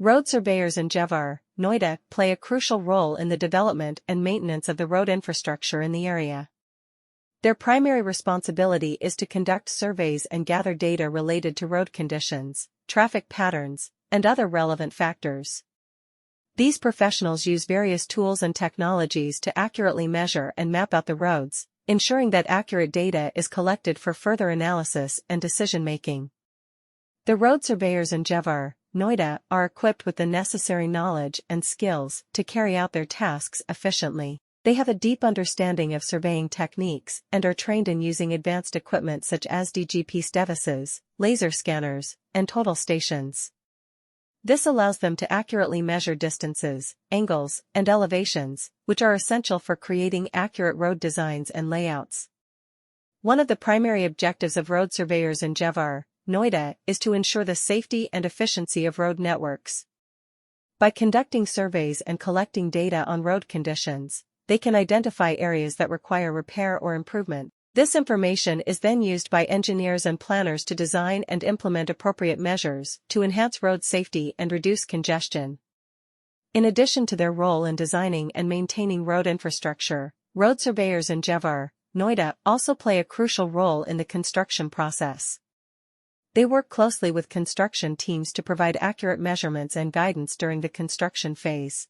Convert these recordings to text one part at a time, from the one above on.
Road surveyors in Jewar, Noida, play a crucial role in the development and maintenance of the road infrastructure in the area. Their primary responsibility is to conduct surveys and gather data related to road conditions, traffic patterns, and other relevant factors. These professionals use various tools and technologies to accurately measure and map out the roads, ensuring that accurate data is collected for further analysis and decision-making. The road surveyors in Jewar, Noida, are equipped with the necessary knowledge and skills to carry out their tasks efficiently. They have a deep understanding of surveying techniques and are trained in using advanced equipment such as DGP devices, laser scanners, and total stations. This allows them to accurately measure distances, angles, and elevations, which are essential for creating accurate road designs and layouts. One of the primary objectives of road surveyors in Jewar, Noida, is to ensure the safety and efficiency of road networks. By conducting surveys and collecting data on road conditions, they can identify areas that require repair or improvement. This information is then used by engineers and planners to design and implement appropriate measures to enhance road safety and reduce congestion. In addition to their role in designing and maintaining road infrastructure, road surveyors in Jewar, Noida, also play a crucial role in the construction process. They work closely with construction teams to provide accurate measurements and guidance during the construction phase.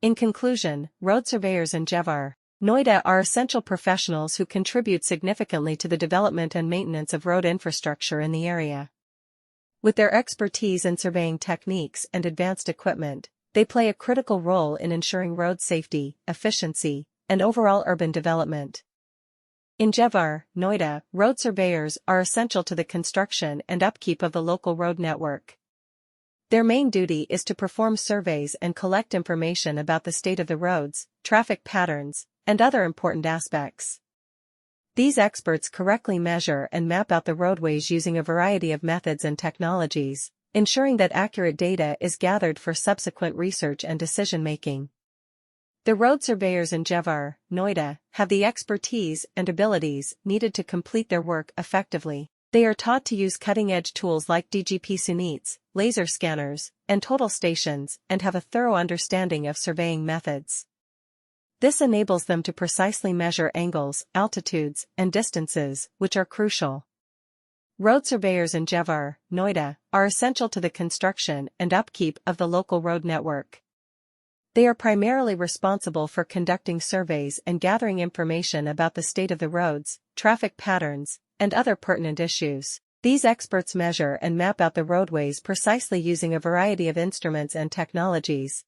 In conclusion, road surveyors in Jewar, Noida are essential professionals who contribute significantly to the development and maintenance of road infrastructure in the area. With their expertise in surveying techniques and advanced equipment, they play a critical role in ensuring road safety, efficiency, and overall urban development. In Jewar, Noida, road surveyors are essential to the construction and upkeep of the local road network. Their main duty is to perform surveys and collect information about the state of the roads, traffic patterns, and other important aspects. These experts correctly measure and map out the roadways using a variety of methods and technologies, ensuring that accurate data is gathered for subsequent research and decision-making. The road surveyors in Jewar, Noida, have the expertise and abilities needed to complete their work effectively. They are taught to use cutting-edge tools like DGP units, laser scanners, and total stations, and have a thorough understanding of surveying methods. This enables them to precisely measure angles, altitudes, and distances, which are crucial. Road surveyors in Jewar, Noida, are essential to the construction and upkeep of the local road network. They are primarily responsible for conducting surveys and gathering information about the state of the roads, traffic patterns, and other pertinent issues. These experts measure and map out the roadways precisely using a variety of instruments and technologies,